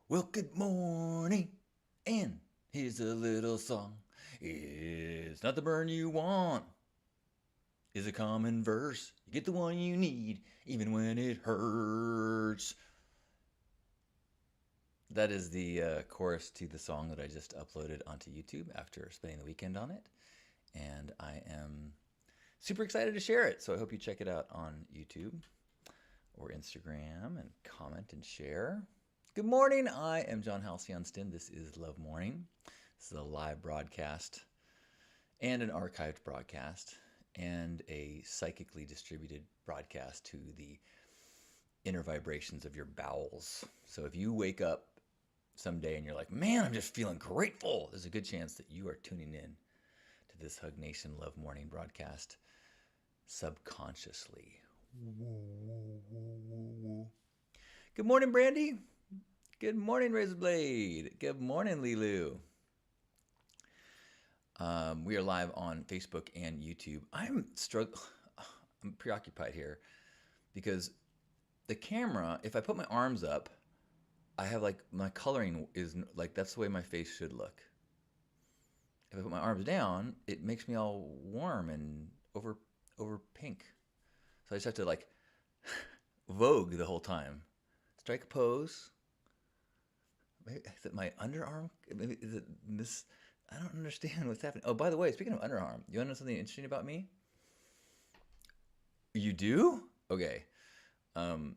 Well, good morning, and here's a little song. It's not the burn you want, it's a common verse. You get the one you need, even when it hurts. That is the chorus to the song that I just uploaded onto YouTube after spending the weekend on it. And I am super excited to share it. So I hope you check it out on YouTube or Instagram and comment and share. Good morning. I am John Halcyon-Stin. This is Love Morning. This is a live broadcast and an archived broadcast and a psychically distributed broadcast to the inner vibrations of your bowels. So if you wake up someday and you're like, man, I'm just feeling grateful, there's a good chance that you are tuning in to this Hug Nation Love Morning broadcast subconsciously. Good morning, Brandy. Good morning, Razorblade. Good morning, Lilu. We are live on Facebook and YouTube. I'm preoccupied here because the camera, if I put my arms up, I have like my coloring is like that's the way my face should look. If I put my arms down, it makes me all warm and over pink. So I just have to like vogue the whole time. Strike a pose. Maybe, is it my underarm? Maybe is it this? I don't understand what's happening. Oh, by the way, speaking of underarm, you want to know something interesting about me? You do? Okay. My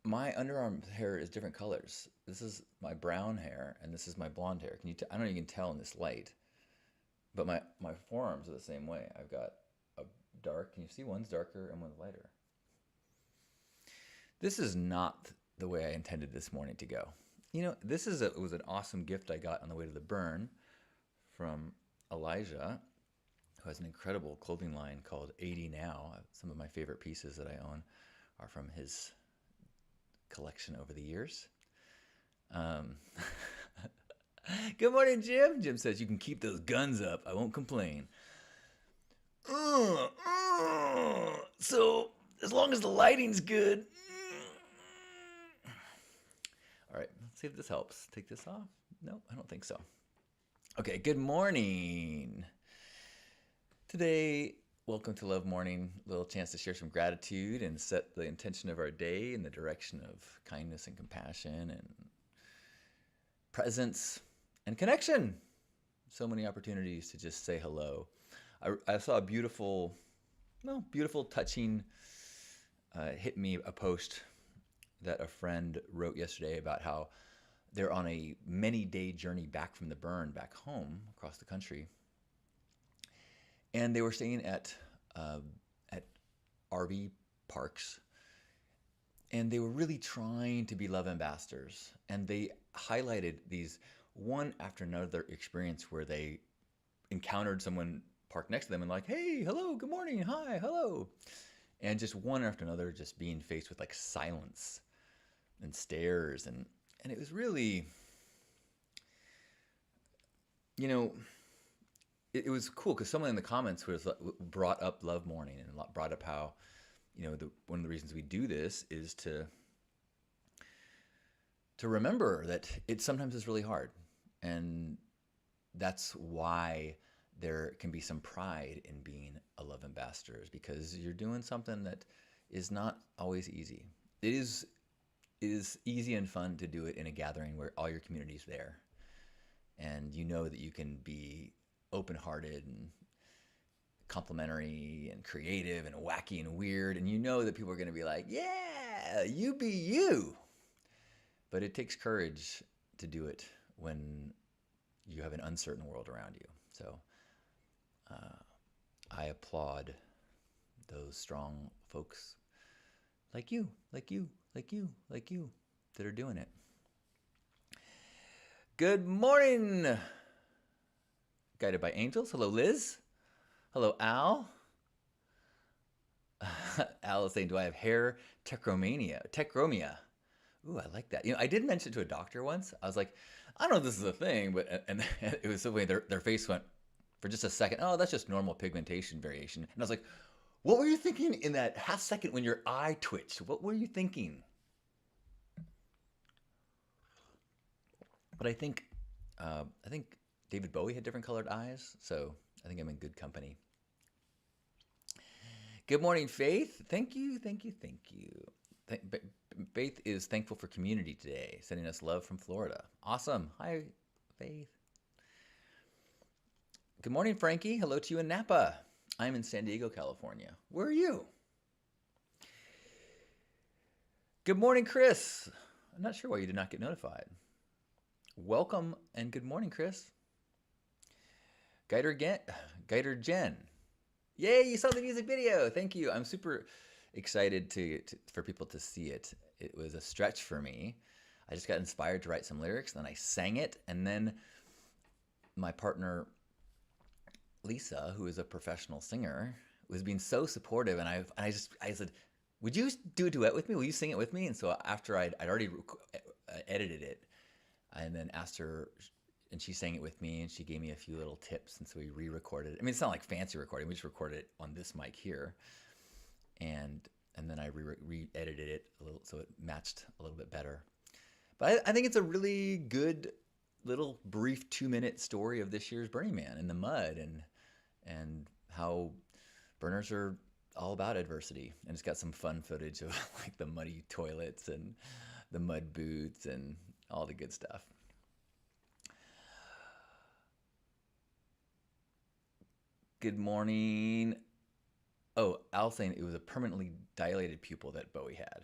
underarm hair is different colors. This is my brown hair, and this is my blonde hair. Can you? I don't know if you can tell in this light, but my forearms are the same way. I've got a dark. Can you see? One's darker and one's lighter. This is not the way I intended this morning to go. You know, it was an awesome gift I got on the way to the burn from Elijah, who has an incredible clothing line called 80 Now. Some of my favorite pieces that I own are from his collection over the years. Um, Good morning, Jim. Jim says, you can keep those guns up. I won't complain. So, as long as the lighting's good. All right, let's see if this helps. Take this off? No, I don't think so. Okay, good morning. Today, welcome to Love Morning. A little chance to share some gratitude and set the intention of our day in the direction of kindness and compassion and presence and connection. So many opportunities to just say hello. I saw a beautiful, touching, hit me a post that a friend wrote yesterday about how they're on a many-day journey back from the burn back home across the country, and they were staying at RV parks, and they were really trying to be love ambassadors, and they highlighted these one after another experience where they encountered someone parked next to them and like, hey, hello, good morning, hi, hello, and just one after another just being faced with like silence and stares, and it was really, you know, it was cool because someone in the comments was brought up Love Morning and brought up how, one of the reasons we do this is to remember that it sometimes is really hard, and that's why there can be some pride in being a love ambassador, is because you're doing something that is not always easy. It is easy and fun to do it in a gathering where all your community's there, and you know that you can be open-hearted and complimentary and creative and wacky and weird, and you know that people are going to be like, yeah, you be you. But it takes courage to do it when you have an uncertain world around you. So I applaud those strong folks like you, like you, like you, like you, that are doing it. Good morning, Guided by Angels. Hello, Liz. Hello, Al. Al is saying, do I have hair techromia? Ooh, I like that. I did mention it to a doctor once. I was like, I don't know if this is a thing, but and it was so funny. Their face went for just a second. Oh, that's just normal pigmentation variation. And I was like, what were you thinking in that half second when your eye twitched? What were you thinking? But I think David Bowie had different colored eyes, so I think I'm in good company. Good morning, Faith. Thank you, thank you, thank you. Faith is thankful for community today, sending us love from Florida. Awesome. Hi, Faith. Good morning, Frankie. Hello to you in Napa. I'm in San Diego, California. Where are you? Good morning, Chris. I'm not sure why you did not get notified. Welcome and good morning, Chris. Guider Jen. Yay, you saw the music video. Thank you. I'm super excited for people to see it. It was a stretch for me. I just got inspired to write some lyrics, then I sang it, and then my partner Lisa, who is a professional singer, was being so supportive, and I said, "Would you do a duet with me? Will you sing it with me?" And so after I'd already edited it, and then asked her, and she sang it with me, and she gave me a few little tips, and so we re-recorded it. I mean, it's not like fancy recording. We just recorded it on this mic here, and then I re-edited it a little so it matched a little bit better. But I think it's a really good little brief 2-minute story of this year's Burning Man in the mud, and how burners are all about adversity. And it's got some fun footage of like the muddy toilets and the mud boots and all the good stuff. Good morning. Oh, Al saying it was a permanently dilated pupil that Bowie had.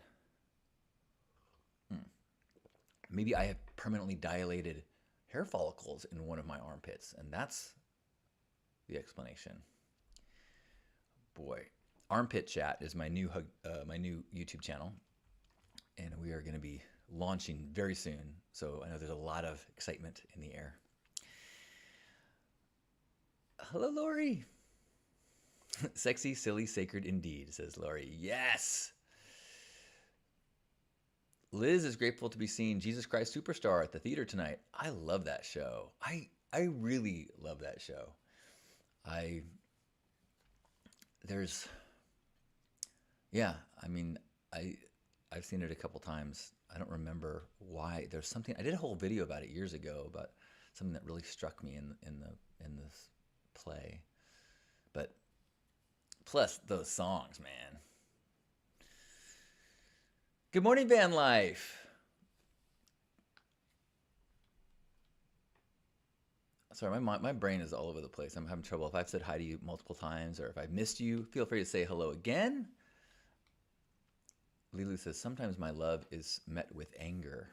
Maybe I have permanently dilated hair follicles in one of my armpits, and that's the explanation. Boy, Armpit Chat is my new YouTube channel, and we are going to be launching very soon. So I know there's a lot of excitement in the air. Hello, Lori. Sexy, silly, sacred indeed, says Lori. Yes. Liz is grateful to be seeing Jesus Christ Superstar at the theater tonight. I love that show. I really love that show. I've seen it a couple times. I don't remember why. There's something, I did a whole video about it years ago, about something that really struck me in this play. But plus those songs, man. Good morning, Van Life. Sorry, my brain is all over the place. I'm having trouble. If I've said hi to you multiple times, or if I've missed you, feel free to say hello again. Lilu says, sometimes my love is met with anger.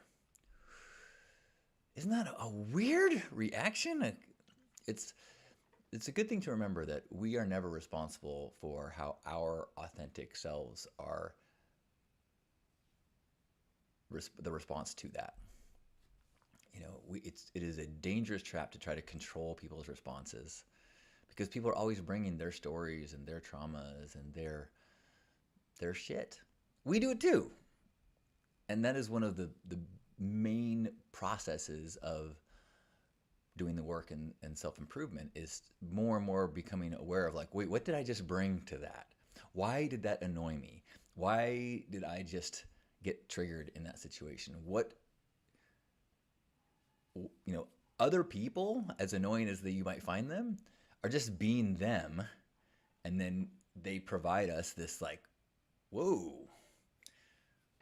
Isn't that a weird reaction? It's a good thing to remember that we are never responsible for how our authentic selves are the response to that. You know, it is a dangerous trap to try to control people's responses, because people are always bringing their stories and their traumas and their shit. We do it too. And that is one of the main processes of doing the work and self-improvement, is more and more becoming aware of, like, wait, what did I just bring to that? Why did that annoy me? Why did I just get triggered in that situation? What, you know, other people, as annoying as you might find them, are just being them, and then they provide us this, like, whoa,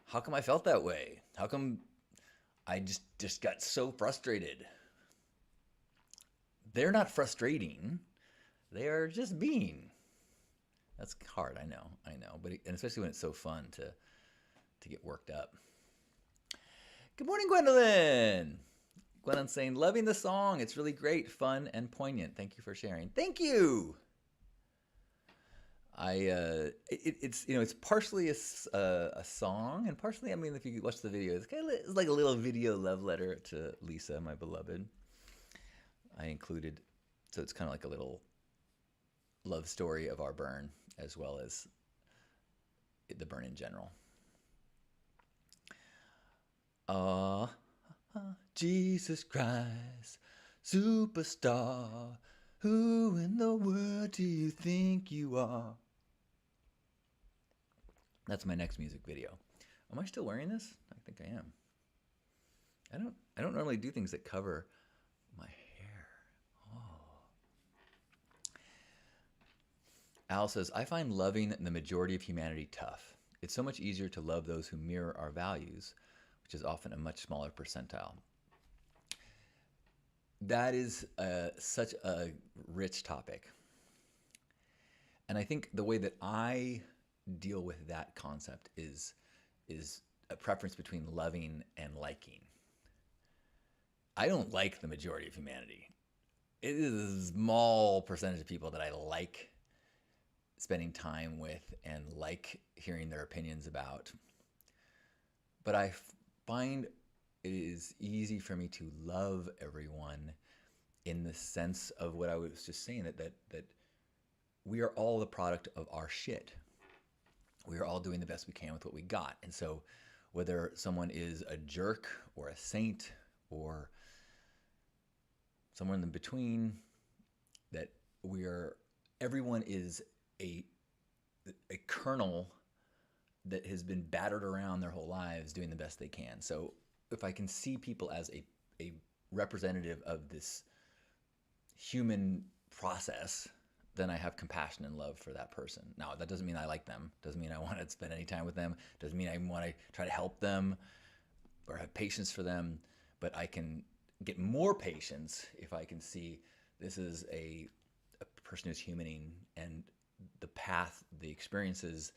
how come I felt that way? How come I just got so frustrated? They're not frustrating. They are just being. That's hard, I know, but and especially when it's so fun to get worked up. Good morning, Gwendolyn. Gwendolyn saying, loving the song. It's really great, fun, and poignant. Thank you for sharing. Thank you. It's, you know, it's partially a song, and partially, I mean, if you watch the video, it's like a little video love letter to Lisa, my beloved. I included, so it's kind of like a little love story of our burn, as well as the burn in general. Jesus Christ, superstar, who in the world do you think you are? That's my next music video. Am I still wearing this? I think I am. I don't normally do things that cover my hair. Oh. Al says, I find loving the majority of humanity tough. It's so much easier to love those who mirror our values, which is often a much smaller percentile. That is such a rich topic. And I think the way that I deal with that concept is a preference between loving and liking. I don't like the majority of humanity. It is a small percentage of people that I like spending time with and like hearing their opinions about. But I find it is easy for me to love everyone in the sense of what I was just saying, that we are all the product of our shit. We are all doing the best we can with what we got. And so whether someone is a jerk or a saint or somewhere in between, that everyone is a kernel that has been battered around their whole lives doing the best they can. So if I can see people as a representative of this human process, then I have compassion and love for that person. Now, that doesn't mean I like them. Doesn't mean I want to spend any time with them. Doesn't mean I want to try to help them or have patience for them. But I can get more patience if I can see this is a person who's humaning, and the path, the experiences,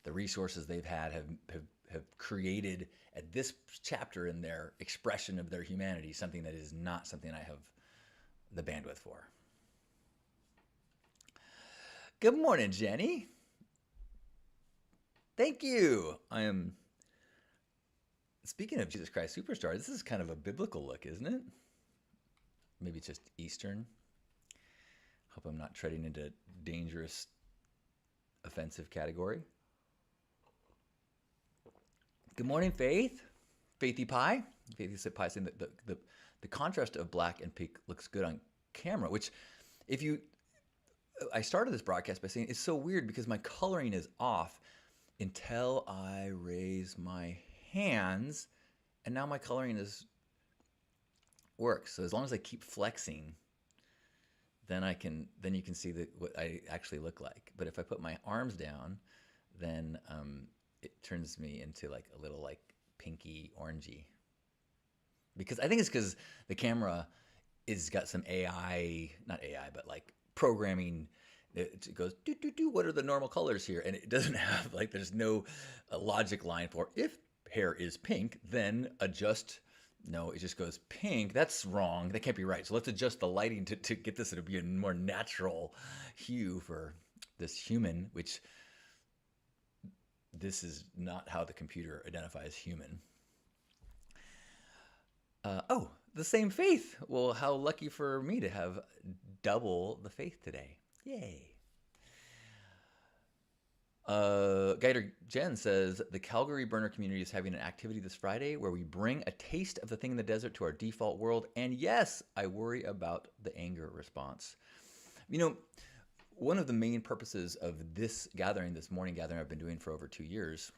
the resources they've had have created at this chapter in their expression of their humanity something that is not something I have the bandwidth for. Good morning, Jenny. Thank you. Speaking of Jesus Christ Superstar, this is kind of a biblical look, isn't it? Maybe it's just Eastern. Hope I'm not treading into dangerous, offensive category. Good morning, Faith. Faithy Pie. Faithy Pie saying that the contrast of black and pink looks good on camera, which I started this broadcast by saying it's so weird because my coloring is off until I raise my hands, and now my coloring works. So as long as I keep flexing, then you can see what I actually look like. But if I put my arms down, then it turns me into like a little like pinky orangey. Because I think it's because the camera is got some AI, not AI, but like programming. It goes, what are the normal colors here? And it doesn't have there's no logic line for if hair is pink, then adjust. No, it just goes pink. That's wrong. That can't be right. So let's adjust the lighting to get this to be a more natural hue for this human, which this is not how the computer identifies human. The same faith. Well, how lucky for me to have double the faith today. Yay. Guider Jen says, the Calgary Burner community is having an activity this Friday where we bring a taste of the thing in the desert to our default world. And yes, I worry about the anger response. One of the main purposes of this gathering, this morning gathering I've been doing for over 2 years,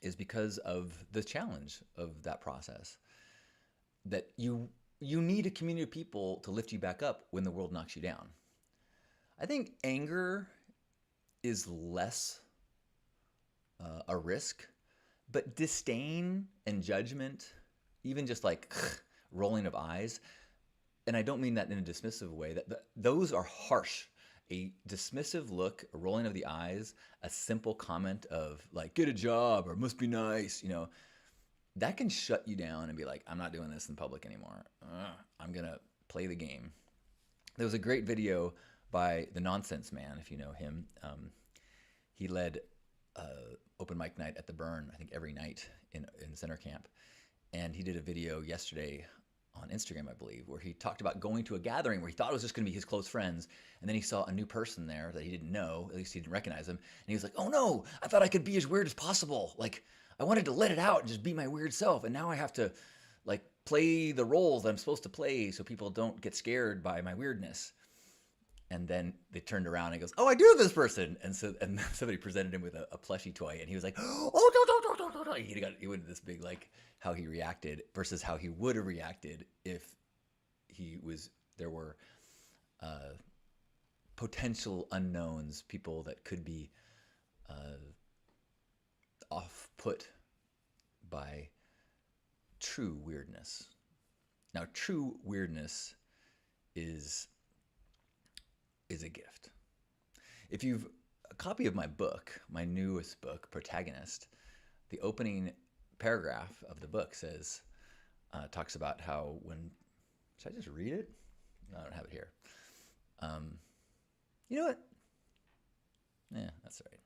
is because of the challenge of that process. That you need a community of people to lift you back up when the world knocks you down. I think anger is less a risk, but disdain and judgment, even just like rolling of eyes, and I don't mean that in a dismissive way, those are harsh. A dismissive look, a rolling of the eyes, a simple comment of like, get a job or must be nice, that can shut you down and be like, I'm not doing this in public anymore. I'm going to play the game. There was a great video by the Nonsense Man, if you know him. He led open mic night at the Burn, I think every night in Center Camp. And he did a video yesterday on Instagram, I believe, where he talked about going to a gathering where he thought it was just going to be his close friends. And then he saw a new person there that he didn't know, at least he didn't recognize him. And he was like, oh no, I thought I could be as weird as possible. Like, I wanted to let it out and just be my weird self. And now I have to like play the roles that I'm supposed to play so people don't get scared by my weirdness. And then they turned around and goes, "Oh, I do have this person." And so, and somebody presented him with a plushie toy, and he was like, "Oh, no. He went this big, like, how he reacted versus how he would have reacted if there were uh, potential unknowns, people that could be uh, off put by true weirdness. Now, true weirdness is a gift. If you've a copy of my book, my newest book, Protagonist, the opening paragraph of the book says, talks about how when, should I just read it? No, I don't have it here. You know what? Yeah, that's all right.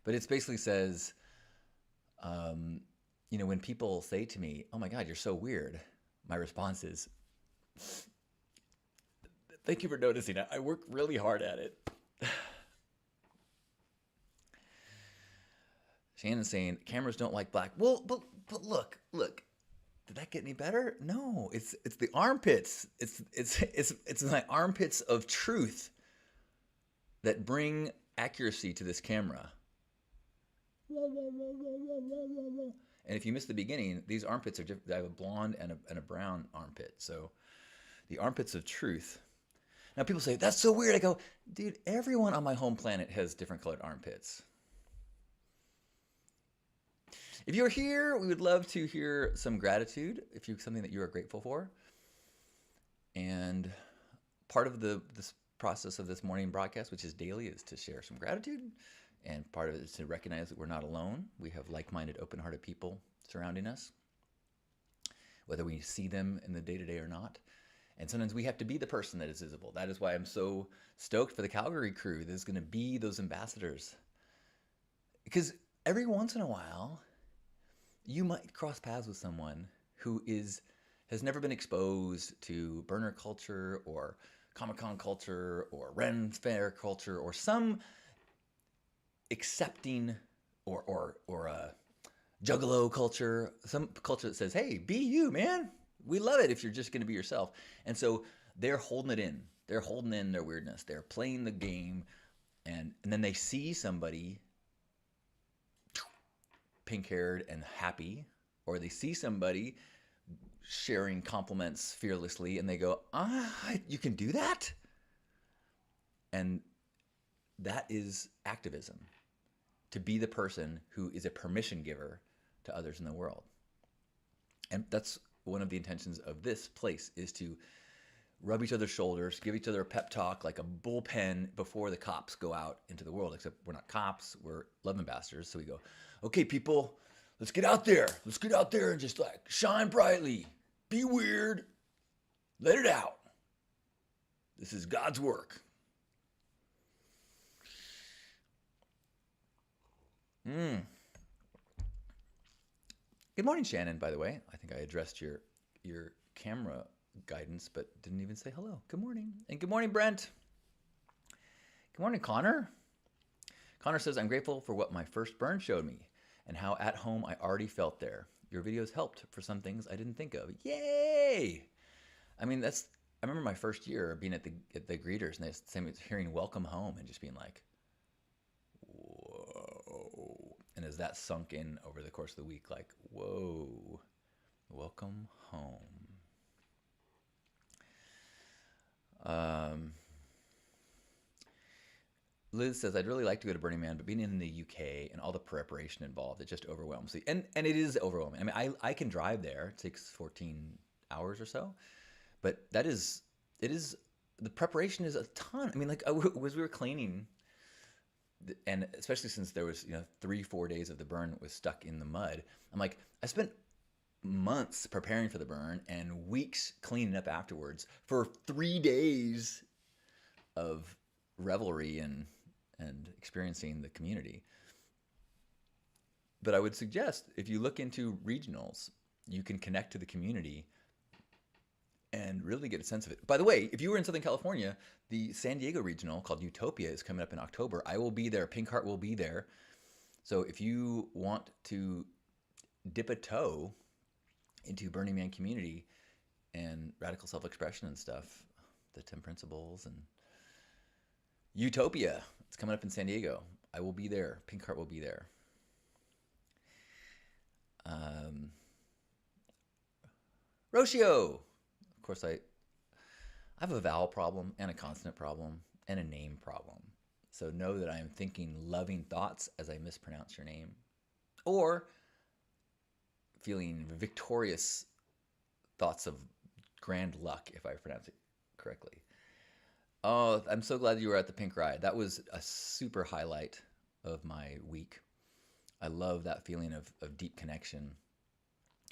But it basically says, when people say to me, "Oh my God, you're so weird," my response is, "Thank you for noticing. I work really hard at it." Shannon's saying cameras don't like black. Well, but look. Did that get any better? No, it's the armpits. It's my armpits of truth that bring accuracy to this camera. And if you missed the beginning, these armpits are different. I have a blonde and a brown armpit. So the armpits of truth. Now people say, "That's so weird." I go, dude, everyone on my home planet has different colored armpits. If you're here, we would love to hear some gratitude, if you something that you are grateful for. And part of this process of this morning broadcast, which is daily, is to share some gratitude. And part of it is to recognize that we're not alone. We have like-minded, open-hearted people surrounding us, whether we see them in the day-to-day or not. And sometimes we have to be the person that is visible. That is why I'm so stoked for the Calgary crew. There's going to be those ambassadors. Because every once in a while, you might cross paths with someone who has never been exposed to burner culture or Comic-Con culture or Ren Fair culture or some accepting or juggalo culture, some culture that says, "Hey, be you, man. We love it if you're just going to be yourself." And so they're holding it in. They're holding in their weirdness. They're playing the game, and then they see somebody pink-haired and happy, or they see somebody sharing compliments fearlessly, and they go, "You can do that?" And that is activism. To be the person who is a permission giver to others in the world. And that's one of the intentions of this place, is to rub each other's shoulders, give each other a pep talk like a bullpen before the cops go out into the world. Except we're not cops, we're love ambassadors. So we go, "Okay, people, let's get out there. Let's get out there and just like shine brightly. Be weird. Let it out. This is God's work." Good morning, Shannon, by the way. I think I addressed your camera guidance, but didn't even say hello. Good morning. And good morning, Brent. Good morning, Connor. Connor says, "I'm grateful for what my first burn showed me and how at home I already felt there. Your videos helped for some things I didn't think of." Yay! I mean, I remember my first year being at the greeters, and they same hearing "Welcome Home" and just being like, whoa. And as that sunk in over the course of the week, like, whoa, welcome home. Liz says, "I'd really like to go to Burning Man, but being in the UK and all the preparation involved, it just overwhelms me." And it is overwhelming. I mean, I can drive there. It takes 14 hours or so. But it is, the preparation is a ton. I mean, like, as we were cleaning, and especially since there was 3-4 days of the burn was stuck in the mud, I'm like, I spent months preparing for the burn and weeks cleaning up afterwards for 3 days of revelry and experiencing the community. But I would suggest, if you look into regionals, you can connect to the community and really get a sense of it. By the way, if you were in Southern California, the San Diego regional called Utopia is coming up in October. I will be there. Pinkheart will be there. So if you want to dip a toe into Burning Man community and radical self-expression and stuff, the 10 principles and Utopia. It's coming up in San Diego. I will be there. Pink Heart will be there. Um, Roshio. Of course, I have a vowel problem and a consonant problem and a name problem. So know that I am thinking loving thoughts as I mispronounce your name, or feeling victorious thoughts of grand luck if I pronounce it correctly. Oh, I'm so glad you were at the Pink Ride. That was a super highlight of my week. I love that feeling of deep connection.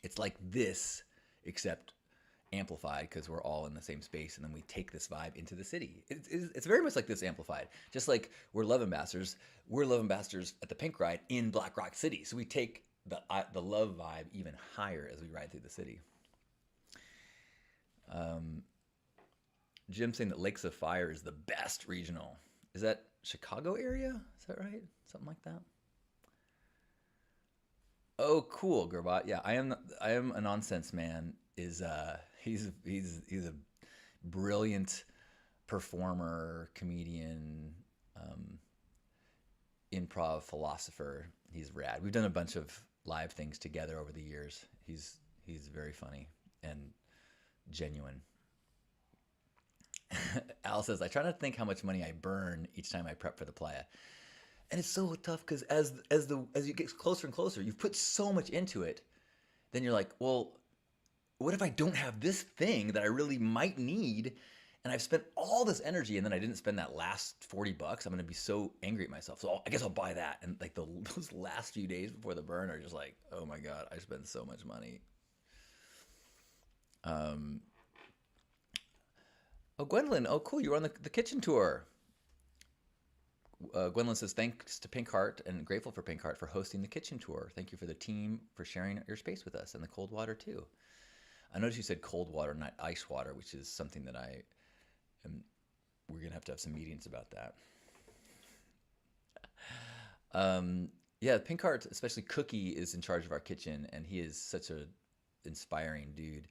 It's like this, except amplified because we're all in the same space, and then we take this vibe into the city. It's very much like this amplified. Just like we're love ambassadors at the Pink Ride in Black Rock City. So we take the love vibe even higher as we ride through the city. Jim saying that Lakes of Fire is the best regional. Is that Chicago area? Is that right? Something like that. Oh, cool, Gerbot. Yeah, I am a nonsense man. He's a brilliant performer, comedian, improv philosopher. He's rad. We've done a bunch of live things together over the years. He's very funny and genuine. Al says, I try not to think how much money I burn each time I prep for the playa. And it's so tough because as you get closer and closer, you've put so much into it. Then you're like, well, what if I don't have this thing that I really might need? And I've spent all this energy and then I didn't spend that last $40. I'm going to be so angry at myself. So I guess I'll buy that. And like those last few days before the burn are just like, oh my God, I spent so much money. Oh, Gwendolyn. Oh, cool. You were on the kitchen tour. Gwendolyn says, thanks to Pink Heart and grateful for Pink Heart for hosting the kitchen tour. Thank you for the team for sharing your space with us and the cold water too. I noticed you said cold water, not ice water, which is something that we're going to have some meetings about that. Yeah, Pink Heart, especially Cookie, is in charge of our kitchen, and he is such a inspiring dude.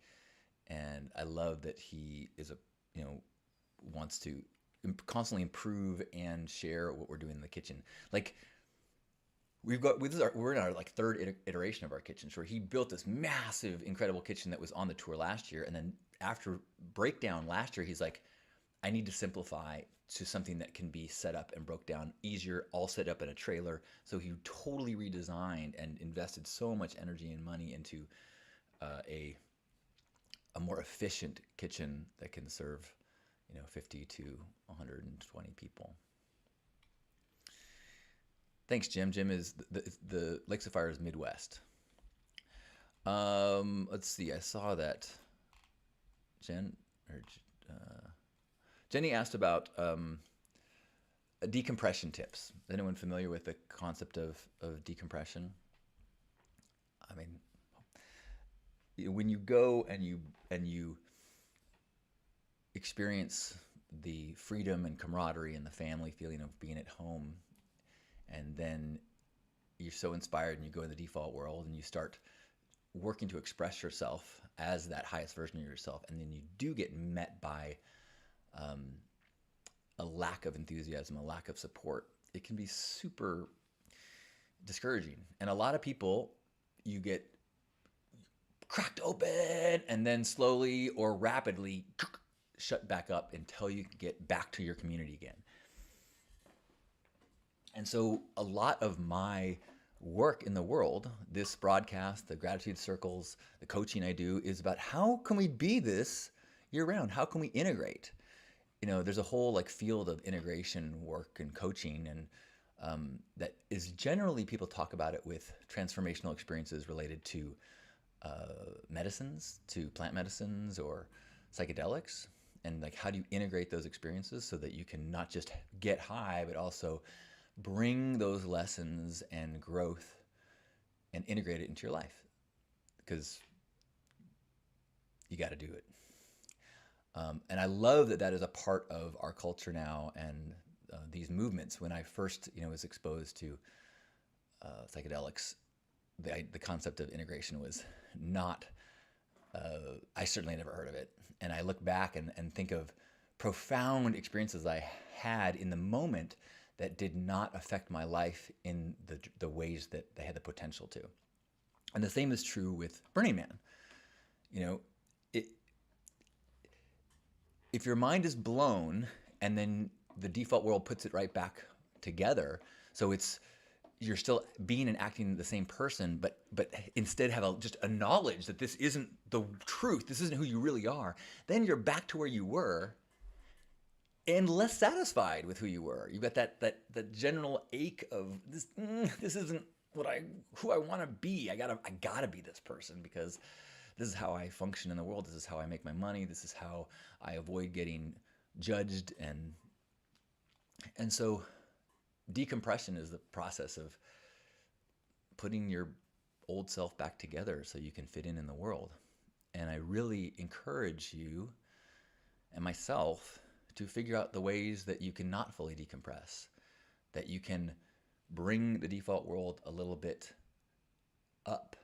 And I love that he is wants to constantly improve and share what we're doing in the kitchen. Like we're in our like third iteration of our kitchen. Where he built this massive, incredible kitchen that was on the tour last year, and then after breakdown last year, he's like, I need to simplify to something that can be set up and broke down easier, all set up in a trailer. So he totally redesigned and invested so much energy and money into a more efficient kitchen that can serve 50 to 120 people. Thanks, Jim. Jim is the Lakes of Fire is Midwest. Let's see. I saw that Jenny asked about decompression tips. Is anyone familiar with the concept of decompression? I mean, when you go and you experience the freedom and camaraderie and the family feeling of being at home, and then you're so inspired and you go in the default world and you start working to express yourself as that highest version of yourself, and then you do get met by a lack of enthusiasm, a lack of support, it can be super discouraging. And a lot of people, you get cracked open and then slowly or rapidly shut back up until you can get back to your community again. And so a lot of my work in the world, this broadcast, the gratitude circles, the coaching I do, is about how can we be this year round? How can we integrate? There's a whole field of integration work and coaching, and that is generally, people talk about it with transformational experiences related to medicines, to plant medicines or psychedelics, and how do you integrate those experiences so that you can not just get high, but also bring those lessons and growth and integrate it into your life, because you got to do it. And I love that is a part of our culture now, and these movements. When I first was exposed to psychedelics, the concept of integration was not, I certainly never heard of it. And I look back and think of profound experiences I had in the moment that did not affect my life in the ways that they had the potential to. And the same is true with Burning Man. You know, it, if your mind is blown and then the default world puts it right back together, so you're still being and acting the same person, but instead have just a knowledge that this isn't the truth, this isn't who you really are, then you're back to where you were and less satisfied with who you were. You've got that general ache of this isn't who I want to be. I gotta be this person because this is how I function in the world. This is how I make my money. This is how I avoid getting judged. And so decompression is the process of putting your old self back together so you can fit in the world. And I really encourage you and myself to figure out the ways that you can not fully decompress, that you can bring the default world a little bit up.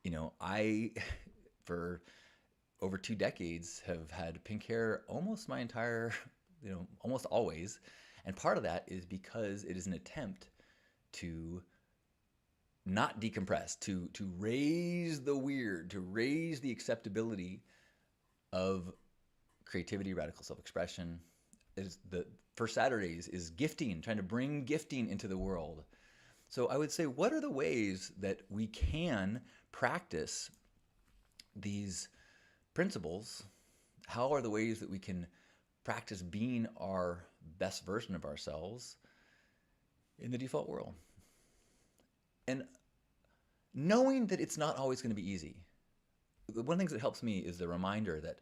You know, I, for over 2 decades, have had pink hair almost my entire, almost always. And part of that is because it is an attempt to not decompress, to raise the weird, to raise the acceptability of creativity, radical self-expression. For Saturdays is gifting, trying to bring gifting into the world. So I would say, what are the ways that we can practice these principles? How are the ways that we can practice being our best version of ourselves in the default world? And knowing that it's not always going to be easy. One of the things that helps me is the reminder that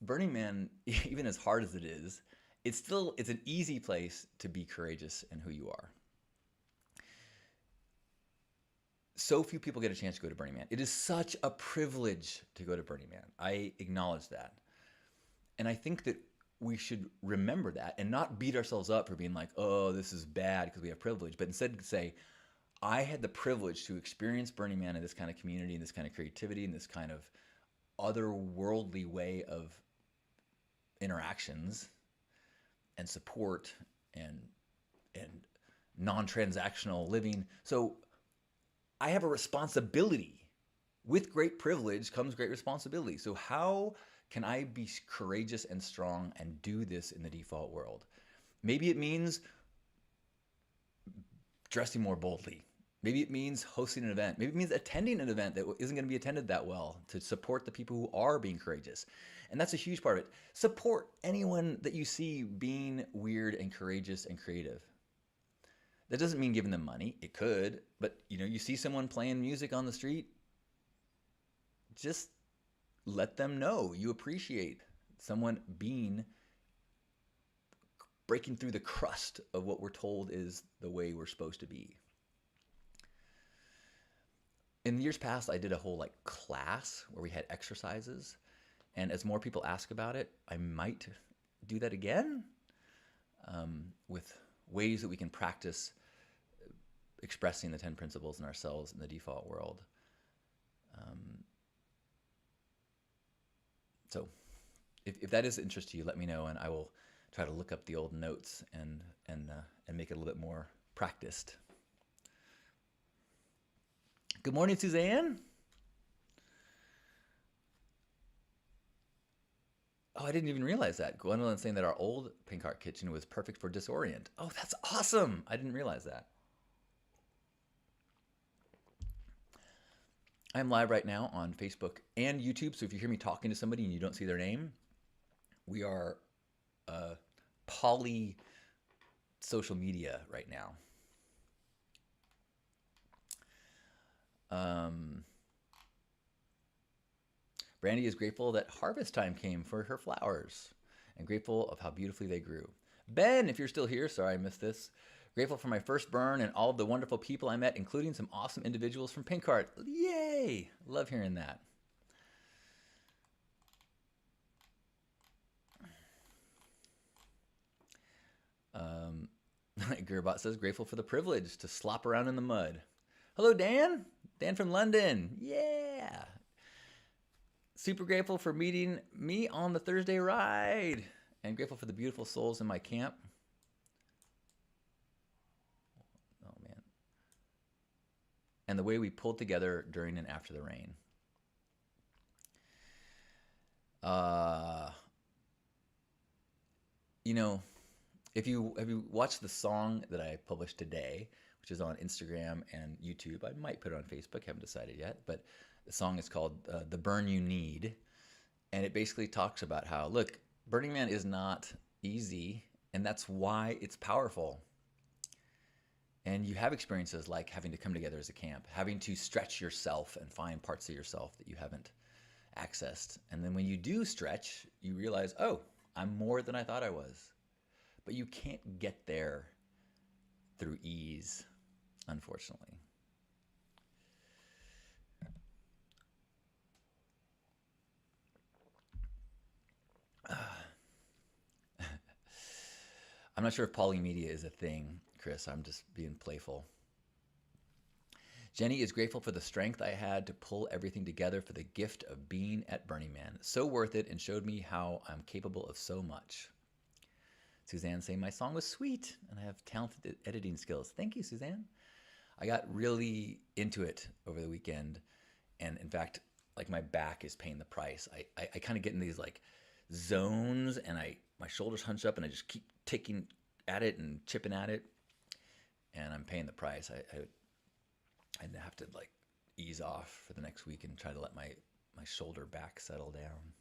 Burning Man, even as hard as it is, it's an easy place to be courageous in who you are. So few people get a chance to go to Burning Man. It is such a privilege to go to Burning Man. I acknowledge that. And I think that we should remember that and not beat ourselves up for being like, oh, this is bad because we have privilege, but instead say, I had the privilege to experience Burning Man in this kind of community, in this kind of creativity, in this kind of otherworldly way of interactions and support and non-transactional living. So I have a responsibility. With great privilege comes great responsibility. So how can I be courageous and strong and do this in the default world? Maybe it means dressing more boldly. Maybe it means hosting an event. Maybe it means attending an event that isn't going to be attended that well to support the people who are being courageous. And that's a huge part of it. Support anyone that you see being weird and courageous and creative. That doesn't mean giving them money. It could, but you see someone playing music on the street, just let them know you appreciate someone breaking through the crust of what we're told is the way we're supposed to be. In years past, I did a whole class where we had exercises, and as more people ask about it, I might do that again with ways that we can practice expressing the 10 principles in ourselves in the default world. So if that is of interest to you, let me know, and I will try to look up the old notes and make it a little bit more practiced. Good morning, Suzanne. Oh, I didn't even realize that. Gwendolyn's saying that our old Pink Heart Kitchen was perfect for disorient. Oh, that's awesome. I didn't realize that. I'm live right now on Facebook and YouTube. So if you hear me talking to somebody and you don't see their name, we are poly social media right now. Brandy is grateful that harvest time came for her flowers and grateful of how beautifully they grew. Ben, if you're still here, sorry I missed this. Grateful for my first burn and all of the wonderful people I met, including some awesome individuals from Pink Heart. Yay! Love hearing that. Gerbot says, grateful for the privilege to slop around in the mud. Hello, Dan. Dan from London. Yeah. Super grateful for meeting me on the Thursday ride, and grateful for the beautiful souls in my camp. Oh man. And the way we pulled together during and after the rain. You know, if you watched the song that I published today, which is on Instagram and YouTube, I might put it on Facebook, haven't decided yet, but the song is called The Burn You Need. And it basically talks about how, look, Burning Man is not easy, and that's why it's powerful. And you have experiences like having to come together as a camp, having to stretch yourself and find parts of yourself that you haven't accessed. And then when you do stretch, you realize, oh, I'm more than I thought I was. But you can't get there through ease, unfortunately. I'm not sure if polymedia is a thing, Chris. I'm just being playful. Jenny is grateful for the strength I had to pull everything together for the gift of being at Burning Man. So worth it, and showed me how I'm capable of so much. Suzanne saying my song was sweet and I have talented editing skills. Thank you, Suzanne. I got really into it over the weekend, and in fact, like my back is paying the price. I kind of get in these like zones, and my shoulders hunch up, and I just keep taking at it and chipping at it, and I'm paying the price. I have to like ease off for the next week and try to let my shoulder back settle down.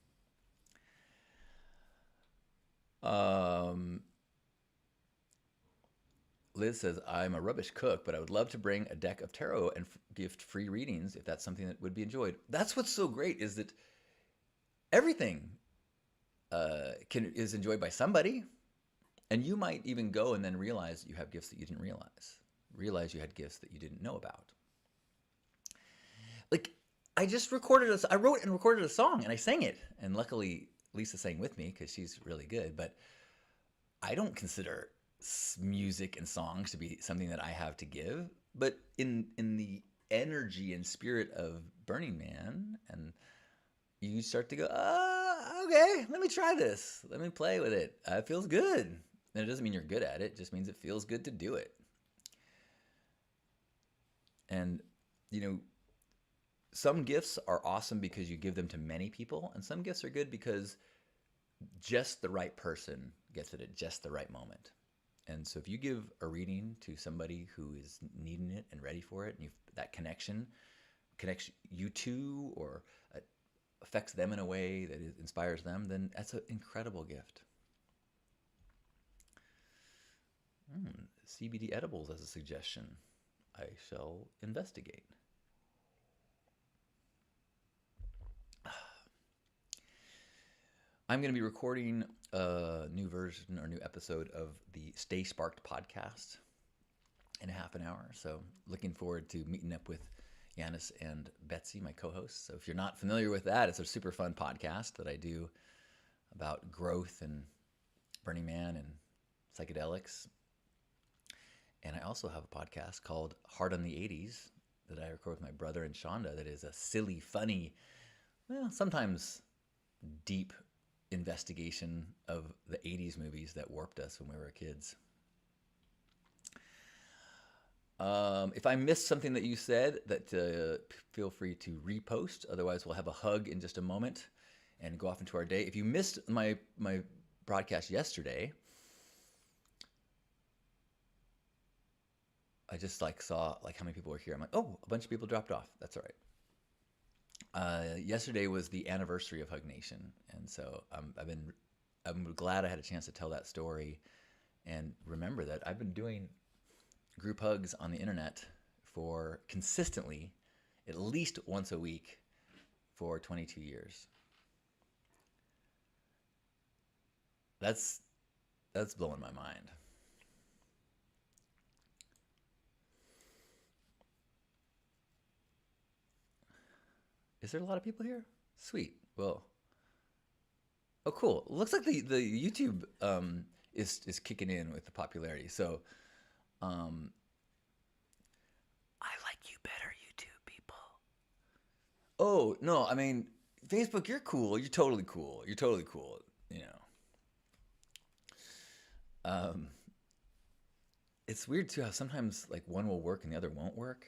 Liz says, I'm a rubbish cook, but I would love to bring a deck of tarot and gift free readings if that's something that would be enjoyed. That's what's so great, is that everything is enjoyed by somebody. And you might even go and then realize you have gifts that you didn't realize you had gifts that you didn't know about. Like, I wrote and recorded a song, and I sang it. And luckily, Lisa sang with me because she's really good. But I don't consider music and songs to be something that I have to give. But in the energy and spirit of Burning Man, and you start to go, okay, let me try this. Let me play with it. It feels good. And it doesn't mean you're good at it. It just means it feels good to do it. And, some gifts are awesome because you give them to many people, and some gifts are good because just the right person gets it at just the right moment. And so if you give a reading to somebody who is needing it and ready for it, and that connection connects you to, or affects them in a way that inspires them, then that's an incredible gift. CBD edibles as a suggestion. I shall investigate. I'm going to be recording a new version or new episode of the Stay Sparked podcast in half an hour. So looking forward to meeting up with Yanis and Betsy, my co-hosts. So if you're not familiar with that, it's a super fun podcast that I do about growth and Burning Man and psychedelics. And I also have a podcast called Heart on the 80s that I record with my brother and Shonda that is a silly, funny, well, sometimes deep investigation of the 80s movies that warped us when we were kids. If I missed something that you said, feel free to repost. Otherwise, we'll have a hug in just a moment and go off into our day. If you missed my broadcast yesterday, I just saw how many people were here. I'm like, oh, a bunch of people dropped off. That's all right. Yesterday was the anniversary of Hug Nation, and so I'm glad I had a chance to tell that story, and remember that I've been doing group hugs on the internet for consistently, at least once a week, for 22 years. That's blowing my mind. Is there a lot of people here? Sweet. Well, oh, cool. Looks like the YouTube is kicking in with the popularity. So, I like you better, YouTube people. Oh no, I mean, Facebook, you're cool. You're totally cool. You're totally cool. You know. It's weird too how sometimes like one will work and the other won't work.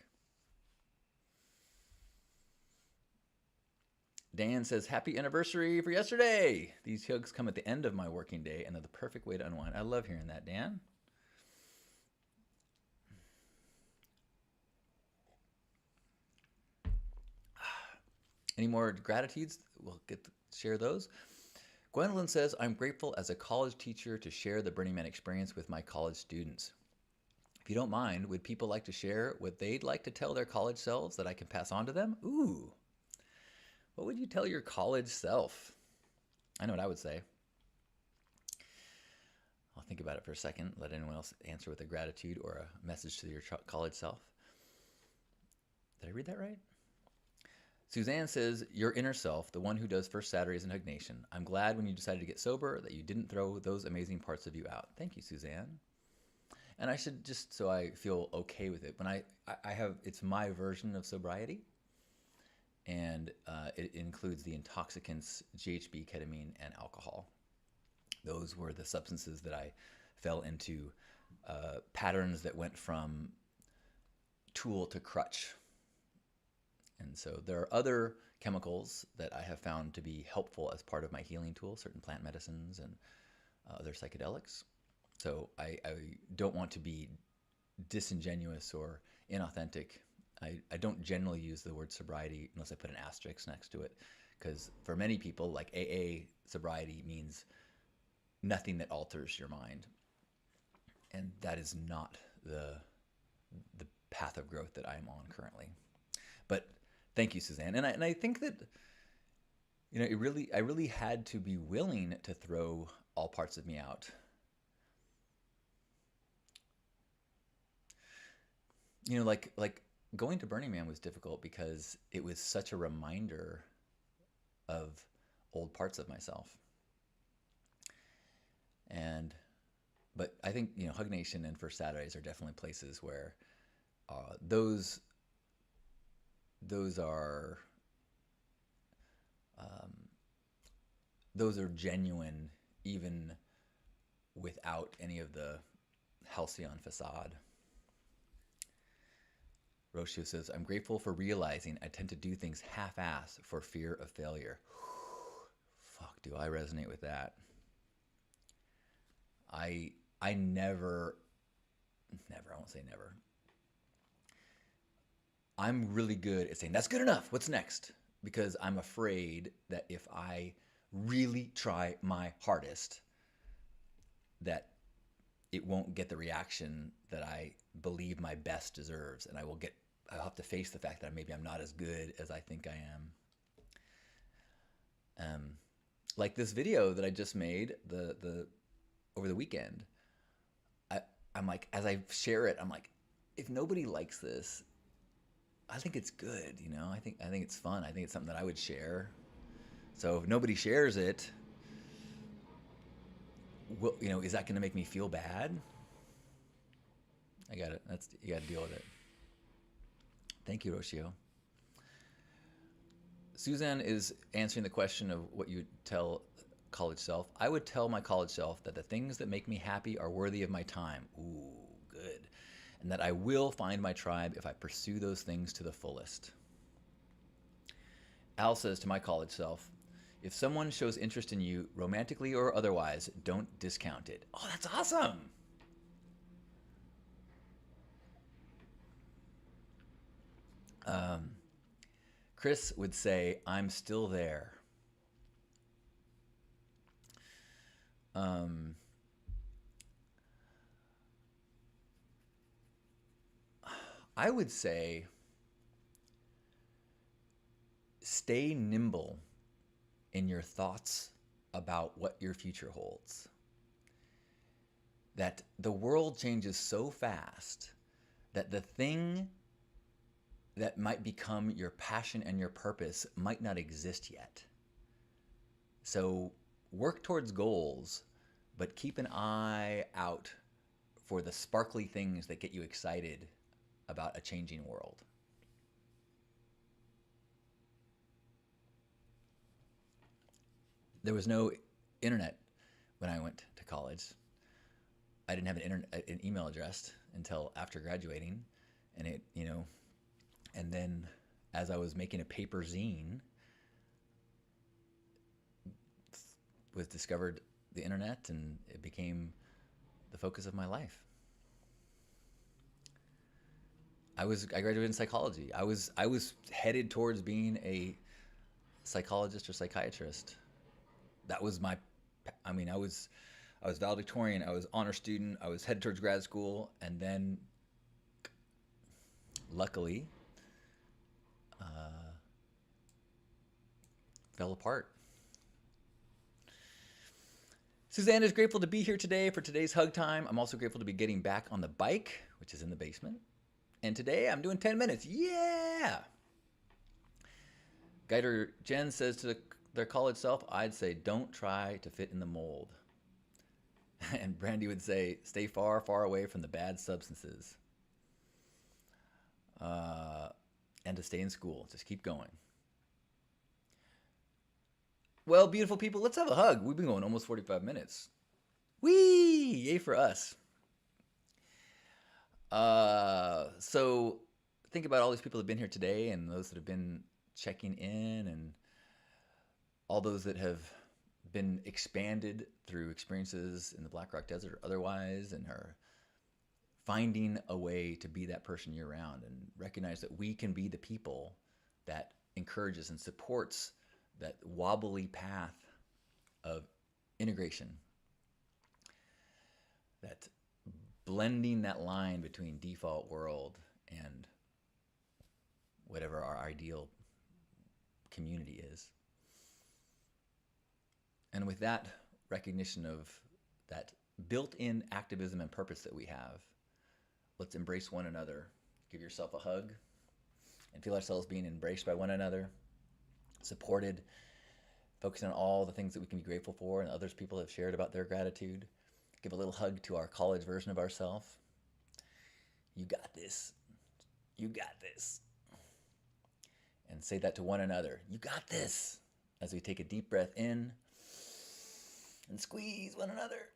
Dan says, happy anniversary for yesterday. These hugs come at the end of my working day and they're the perfect way to unwind. I love hearing that, Dan. Any more gratitudes? We'll share those. Gwendolyn says, I'm grateful as a college teacher to share the Burning Man experience with my college students. If you don't mind, would people like to share what they'd like to tell their college selves that I can pass on to them? Ooh. What would you tell your college self? I know what I would say. I'll think about it for a second. Let anyone else answer with a gratitude or a message to your college self. Did I read that right? Suzanne says, your inner self, the one who does First Saturdays in Hug Nation. I'm glad when you decided to get sober that you didn't throw those amazing parts of you out. Thank you, Suzanne. And I should just, so I feel okay with it, when I have, it's my version of sobriety. And it includes the intoxicants, GHB, ketamine, and alcohol. Those were the substances that I fell into patterns that went from tool to crutch. And so there are other chemicals that I have found to be helpful as part of my healing tool, certain plant medicines and other psychedelics. So I don't want to be disingenuous or inauthentic. I don't generally use the word sobriety unless I put an asterisk next to it, because for many people, like AA, sobriety means nothing that alters your mind. And that is not the path of growth that I'm on currently. But thank you, Suzanne. And I think that, you know, I really had to be willing to throw all parts of me out. You know, like going to Burning Man was difficult because it was such a reminder of old parts of myself. But I think, you know, Hug Nation and First Saturdays are definitely places where those are genuine, even without any of the halcyon facade. Roshio says, I'm grateful for realizing I tend to do things half-assed for fear of failure. Fuck, do I resonate with that. I never, I won't say never. I'm really good at saying, that's good enough, what's next? Because I'm afraid that if I really try my hardest, that it won't get the reaction that I believe my best deserves, and I'll have to face the fact that maybe I'm not as good as I think I am. Like this video that I just made over the weekend, I'm like, as I share it, I'm like, if nobody likes this, I think it's good, you know. I think it's fun. I think it's something that I would share. So if nobody shares it, well, you know, is that going to make me feel bad? I got it. You got to deal with it. Thank you, Roshio. Suzanne is answering the question of what you tell college self. I would tell my college self that the things that make me happy are worthy of my time. Ooh, good. And that I will find my tribe if I pursue those things to the fullest. Al says to my college self, if someone shows interest in you, romantically or otherwise, don't discount it. Oh, that's awesome. Chris would say, I'm still there. I would say, stay nimble in your thoughts about what your future holds. That the world changes so fast that the thing that might become your passion and your purpose might not exist yet. So work towards goals, but keep an eye out for the sparkly things that get you excited about a changing world. There was no internet when I went to college. I didn't have an email address until after graduating, and and then as I was making a paper zine, was discovered the internet, and it became the focus of my life. I graduated in psychology. I was headed towards being a psychologist or psychiatrist. That was my, I was valedictorian. I was honor student. I was headed towards grad school, and then luckily fell apart. Suzanne is grateful to be here today for today's hug time. I'm also grateful to be getting back on the bike, which is in the basement. And today I'm doing 10 minutes. Yeah! Guider Jen says to their college self, I'd say don't try to fit in the mold. And Brandy would say, stay far, far away from the bad substances. And to stay in school. Just keep going. Well, beautiful people, let's have a hug. We've been going almost 45 minutes. Whee! Yay for us. So think about all these people that have been here today, and those that have been checking in, and all those that have been expanded through experiences in the Black Rock Desert or otherwise, and are finding a way to be that person year round, and recognize that we can be the people that encourages and supports that wobbly path of integration, that blending that line between default world and whatever our ideal community is. And with that recognition of that built-in activism and purpose that we have, let's embrace one another. Give yourself a hug and feel ourselves being embraced by one another, supported, focusing on all the things that we can be grateful for and others people have shared about their gratitude. Give a little hug to our college version of ourselves. You got this. You got this. And say that to one another. You got this. As we take a deep breath in and squeeze one another.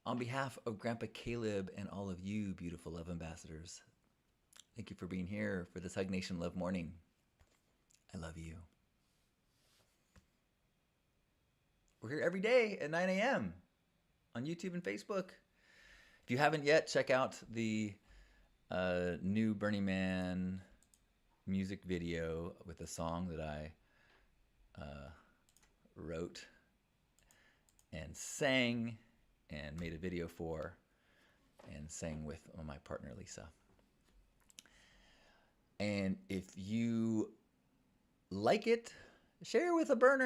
On behalf of Grandpa Caleb and all of you beautiful love ambassadors, thank you for being here for this Hug Nation Love Morning. I love you. We're here every day at 9 a.m. on YouTube and Facebook. If you haven't yet, check out the new Burning Man music video with a song that I wrote and sang and made a video for and sang with my partner Lisa. And if you like it, share with a burner,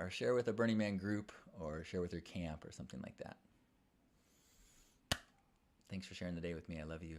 or share with a Burning Man group, or share with your camp or something like that. Thanks for sharing the day with me. I love you.